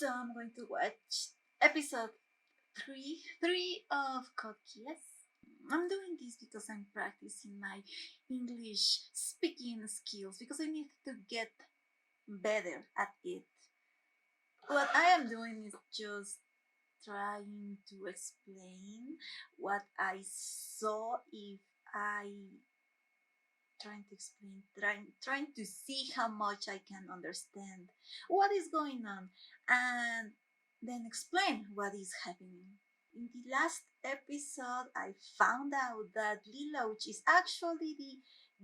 So I'm going to watch episode three of Code Geass. I'm doing this because I'm practicing my English speaking skills because I need to get better at it. What I am doing is just trying to explain what I saw if I trying to see how much I can understand what is going on and then explain what is happening. In the last episode, I found out that Liloch is actually the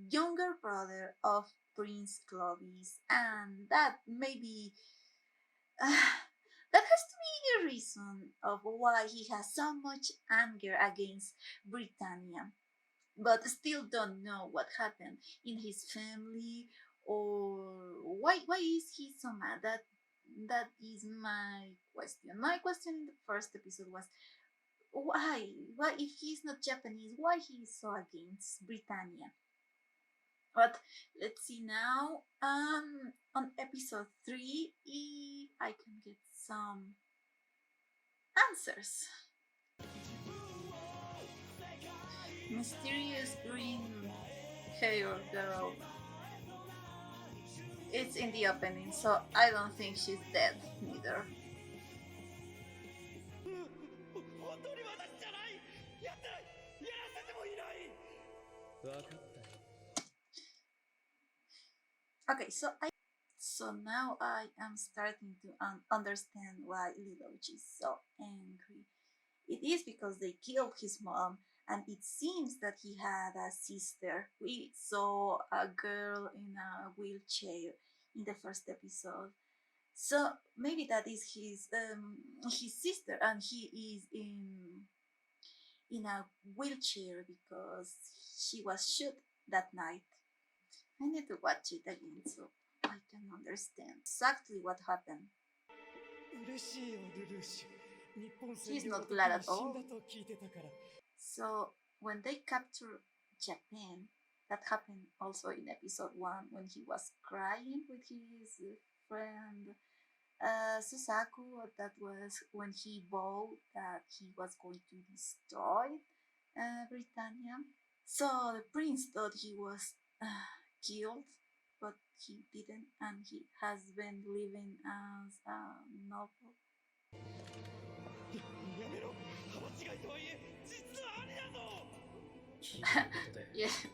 younger brother of Prince Clovis, and that maybe that has to be the reason of why he has so much anger against Britannia, but still don't know what happened in his family or why is he so mad. That is my question. My question in the first episode was why if he's not Japanese, why he is so against Britannia. But let's see now on episode 3 if I can get some answers. Mysterious green hair girl. It's in the opening, so I don't think she's dead neither. Okay, so now I am starting to understand why Liloch is so angry. It is because they killed his mom, and it seems that he had a sister. We saw a girl in a wheelchair in the first episode, so maybe that is his sister, and he is in a wheelchair because she was shot that night. I need to watch it again so I can understand exactly what happened. He's not glad at all. So when they captured Japan, that happened also in episode 1 when he was crying with his friend Susaku. That was when he vowed that he was going to destroy Britannia. So the prince thought he was killed, but he didn't, and he has been living as a noble. Yes.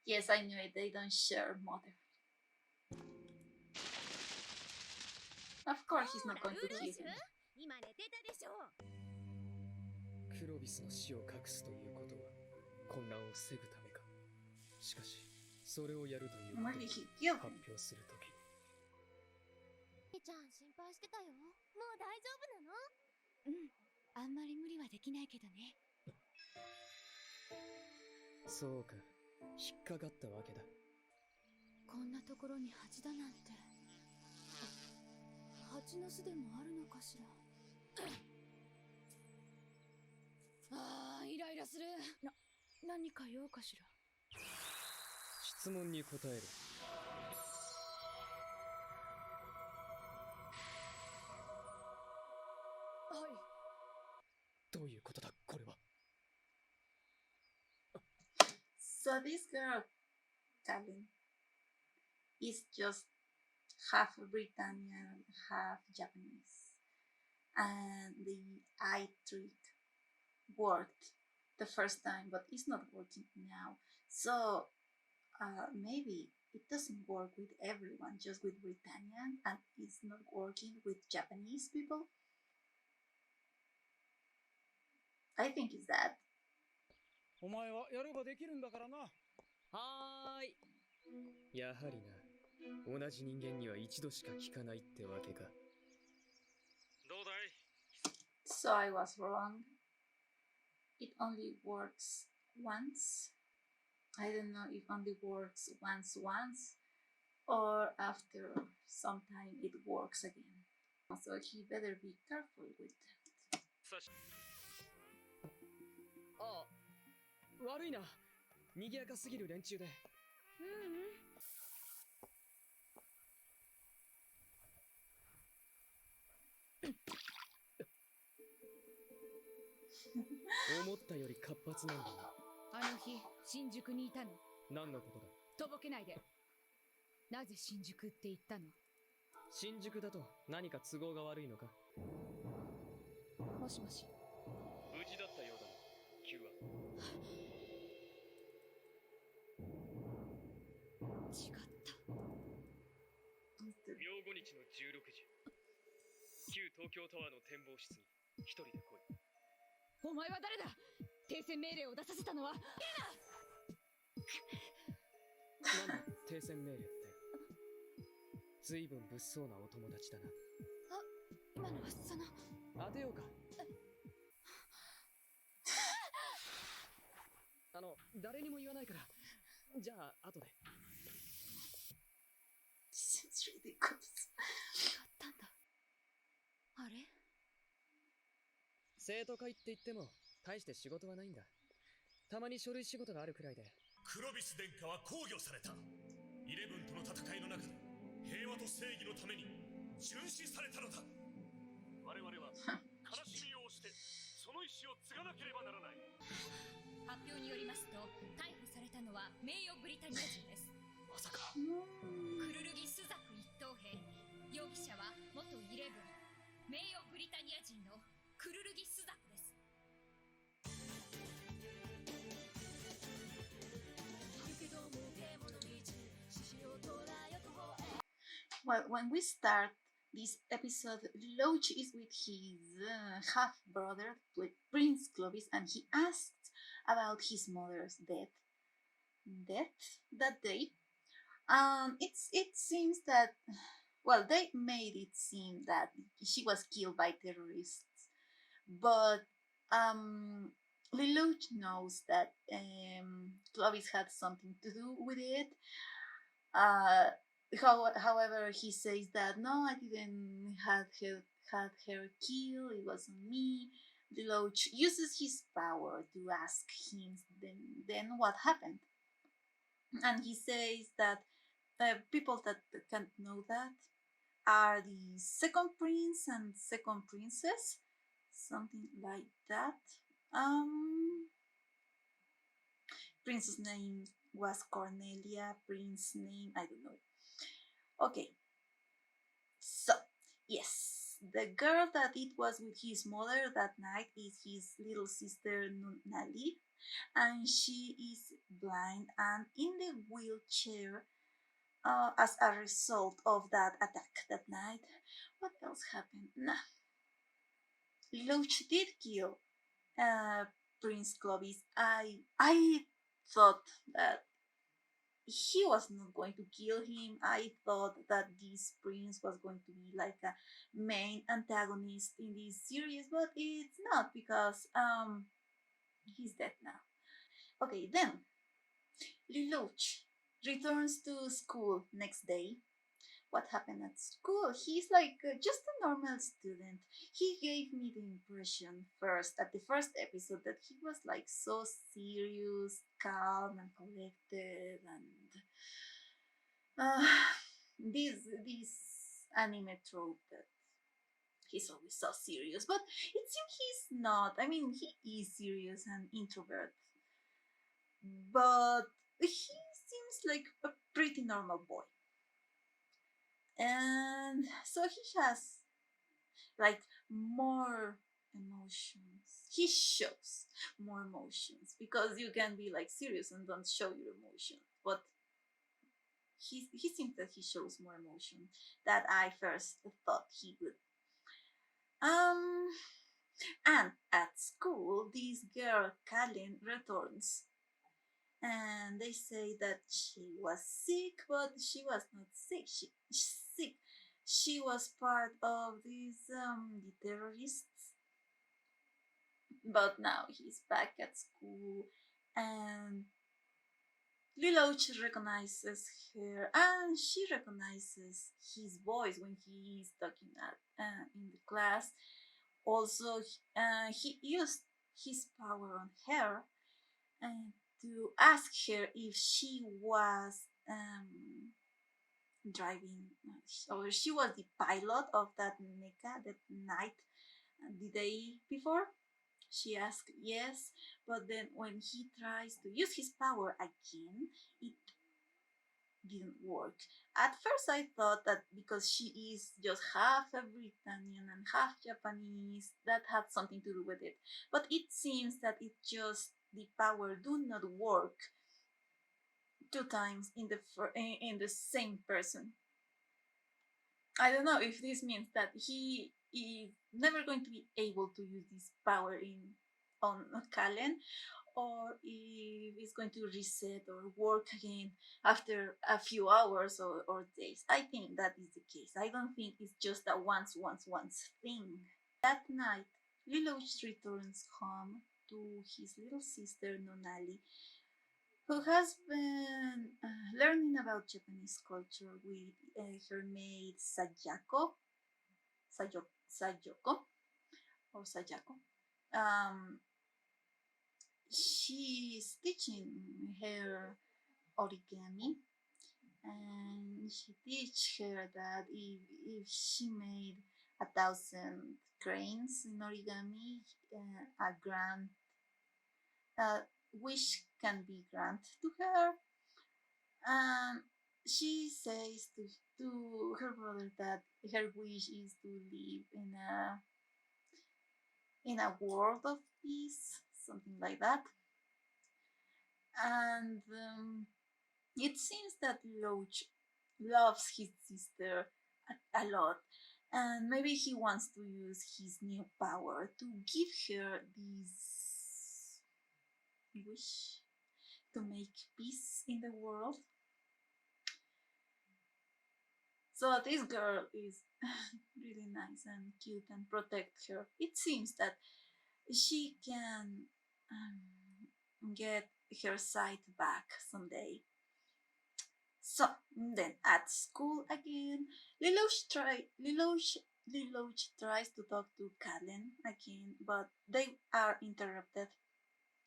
Yes, I knew it. They don't share mother. Of course, he's not going to kill him. クロビスの死を隠すということは混乱を防ぐためか。しかし、それをやるということを発表するとき。ちゃん心配してたよ。もう大丈夫なの？うん、あんまり無理はできないけどね。そうか、引っかかったわけだ。こんなところに蜂だなんて。蜂の巣でもあるのかしら。ああ、イライラする。何か用かしら。質問に答える。はい。どういうことだ、これは。So this girl, Calvin, is just half Britannian, half Japanese. And the eye trick worked the first time, but it's not working now. So maybe it doesn't work with everyone, just with Britannian, and it's not working with Japanese people. I think it's that. お前はやればできるんだからな。はーい。やはりな。同じ人間には一度しか聞かないってわけか。どうだい？ So I was wrong. It only works once. I don't know if only works once or after some time it works again. So he better be careful with that. あ、悪いな。賑やかすぎる連中で。ったより活発なんだな。あの日、新宿にいたの？何のことだ？とぼけないで。なぜ新宿って言ったの？新宿だと何か都合が悪いのか？もしもし。無事だったようだな、Q は。違った。明後日の16時。旧東京タワーの展望室に一人で来い。お前は誰だ？停戦命令を出させたのは？なんだ停戦命令って。随分物騒なお友達だな。あ、今のはその。当てようか。誰にも言わないから。じゃあ後で。It's ridiculous. 違ったんだ。あれ？生徒会って言っても大して仕事はないんだ。たまに書類仕事があるくらいで。クロビス殿下は抗議された。イレブンとの戦いの中で平和と正義のために殉死されたのだ。我々は悲しみを押してその意志を継がなければならない。発表によりますと、逮捕されたのは名誉ブリタニア人です。まさか。クルルギスザク一等兵。容疑者は元イレブン、名誉ブリタニア人のクルルギスザクです。Well, when we start this episode, Loach is with his half-brother, Prince Clovis, and he asks about his mother's death that day. It seems that, well, they made it seem that she was killed by terrorists, but Lelouch knows that Clovis had something to do with it. However, he says that no, I didn't had her killed. It wasn't me. Lelouch uses his power to ask him then what happened, and he says that people that can't know that are the second prince and second princess, something like that. Prince's name was Cornelia. Prince's name, I don't know. Okay, so yes, the girl that it was with his mother that night is his little sister Nali, and she is blind and in the wheelchair as a result of that attack that night. What else happened? Nah. Loach did kill Prince Clovis. I thought that he was not going to kill him. I thought that this prince was going to be like a main antagonist in this series, but it's not because he's dead now. Okay, then Lelouch returns to school next day. What happened at school? He's like just a normal student. He gave me the impression at the first episode that he was like so serious, calm and collected, and this anime trope that he's always so serious, but it seems he's not. I mean, he is serious and introvert, but he seems like a pretty normal boy. And so he has like more emotions. He shows more emotions because you can be like serious and don't show your emotions, but he seems that he shows more emotion that I first thought he would. And at school, this girl Kalin returns, and they say that she was sick, but she was not sick. Sick. She was part of these the terrorists. But now he's back at school, and Lelouch recognizes her, and she recognizes his voice when he is talking in the class. Also, he used his power on her to ask her if she was driving, or she was the pilot of that mecha that night, the day before. She asked yes, but then when he tries to use his power again, it didn't work. At first, I thought that because she is just half a Britannian and half Japanese, that had something to do with it. But it seems that it just the power do not work two times in the same person. I don't know if this means that he is never going to be able to use this power on Kallen, or if it's going to reset or work again after a few hours or days. I think that is the case. I don't think it's just a once thing. That night, Lelouch returns home to his little sister Nonali, who has been learning about Japanese culture with her maid Sayoko, or Sayako. Um, she's teaching her origami, and she teach her that if she made 1,000 cranes in origami, a grand wish can be granted to her. And she says to her brother that her wish is to live in a world of peace, something like that. And it seems that Loach loves his sister a lot, and maybe he wants to use his new power to give her this wish to make peace in the world. So this girl is really nice and cute and protect her. It seems that she can get her sight back someday. So then at school again, Lelouch tries to talk to Kallen again, but they are interrupted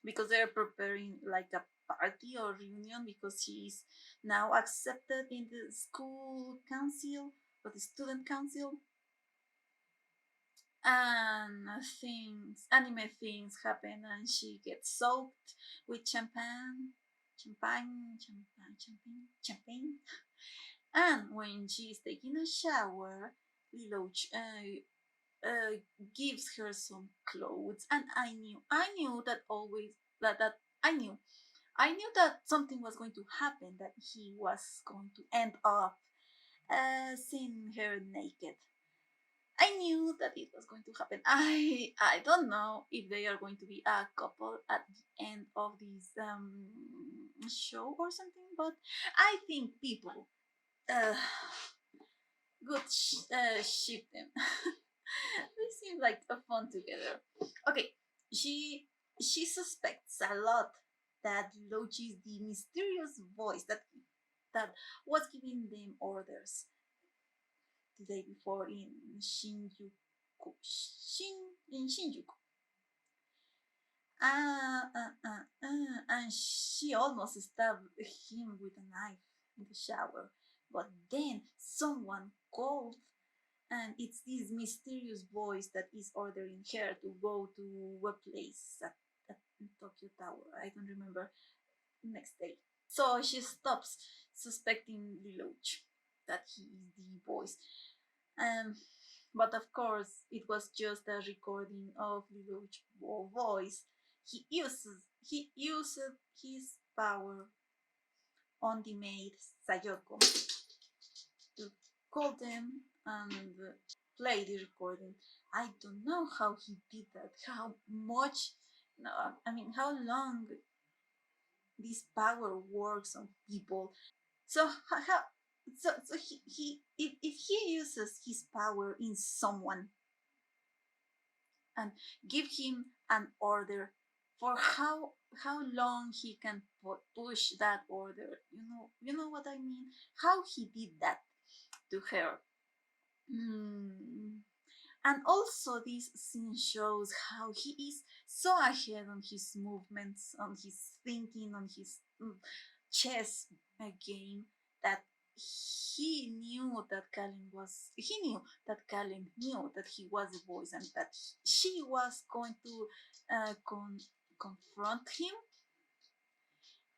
because they're preparing like a party or reunion because she is now accepted in the school council or the student council. And anime things happen, and she gets soaked with champagne. And when she's taking a shower, Lelouch gives her some clothes, and I knew that always that I knew that something was going to happen, that he was going to end up seeing her naked. I knew that it was going to happen. I don't know if they are going to be a couple at the end of this show or something, but I think people uh, ship them. They seem like a fun together. Okay, she suspects a lot that Lochi is the mysterious voice that was giving them orders the day before in Shinjuku. And she almost stabbed him with a knife in the shower. But then someone called, and it's this mysterious voice that is ordering her to go to a place at Tokyo Tower. I don't remember. Next day. So she stops suspecting Lelouch that he is the voice. But of course, it was just a recording of Lelouch's voice. He used his power on the maid Sayoko to call them and play the recording. I don't know how he did that. How much? No, I mean, how long this power works on people. So how? So he if he uses his power in someone and give him an order, for how long he can push that order, you know what I mean, how he did that to her. And also this scene shows how he is so ahead on his movements, on his thinking, on his chess game, that he knew that Kalin knew that he was a voice and that she was going to confront him.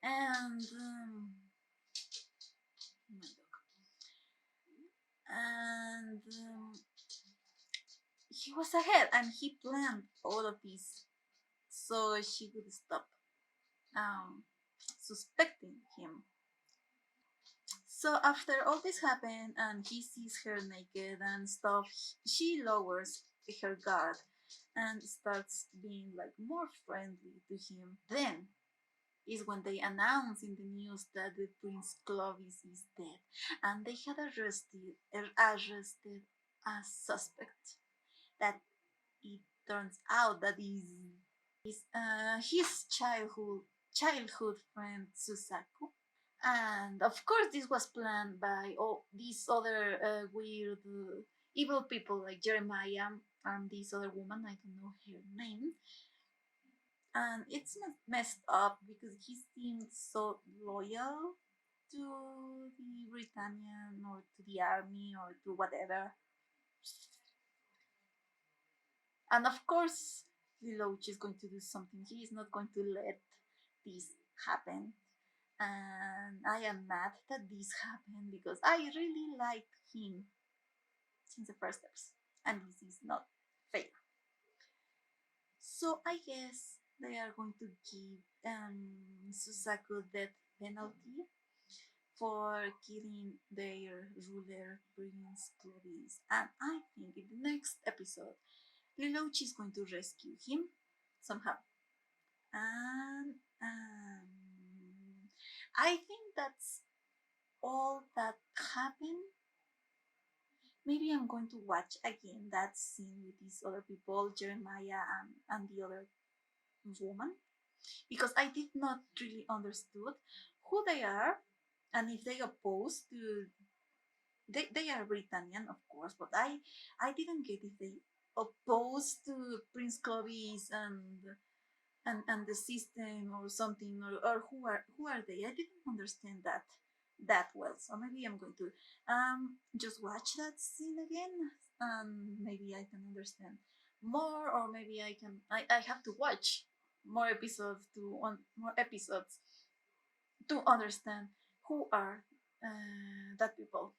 And he was ahead and he planned all of this so she would stop suspecting him. So after all this happened and he sees her naked and stuff, she lowers her guard and starts being like more friendly to him. Then is when they announce in the news that the Prince Clovis is dead, and they had arrested a suspect. That it turns out that is his childhood friend Susaku. And of course, this was planned by all these other weird evil people like Jeremiah and this other woman. I don't know her name. And it's messed up because he seemed so loyal to the Britannian or to the army or to whatever. And of course, Lelouch is going to do something. He is not going to let this happen. And I am mad that this happened because I really like him since the first episode. And this is not fair. So I guess they are going to give Susaku death penalty for killing their ruler, Prince Clovis. And I think in the next episode, Lelouch is going to rescue him somehow. And I think that's all that happened. Maybe I'm going to watch again that scene with these other people, Jeremiah and the other woman, because I did not really understood who they are and if they oppose to they are Britannian, of course, but I didn't get if they oppose to Prince Clovis and the system or something, or who are they? I didn't understand that well, so maybe I'm going to just watch that scene again and maybe I can understand more, or maybe I have to watch more episodes to understand who are that people.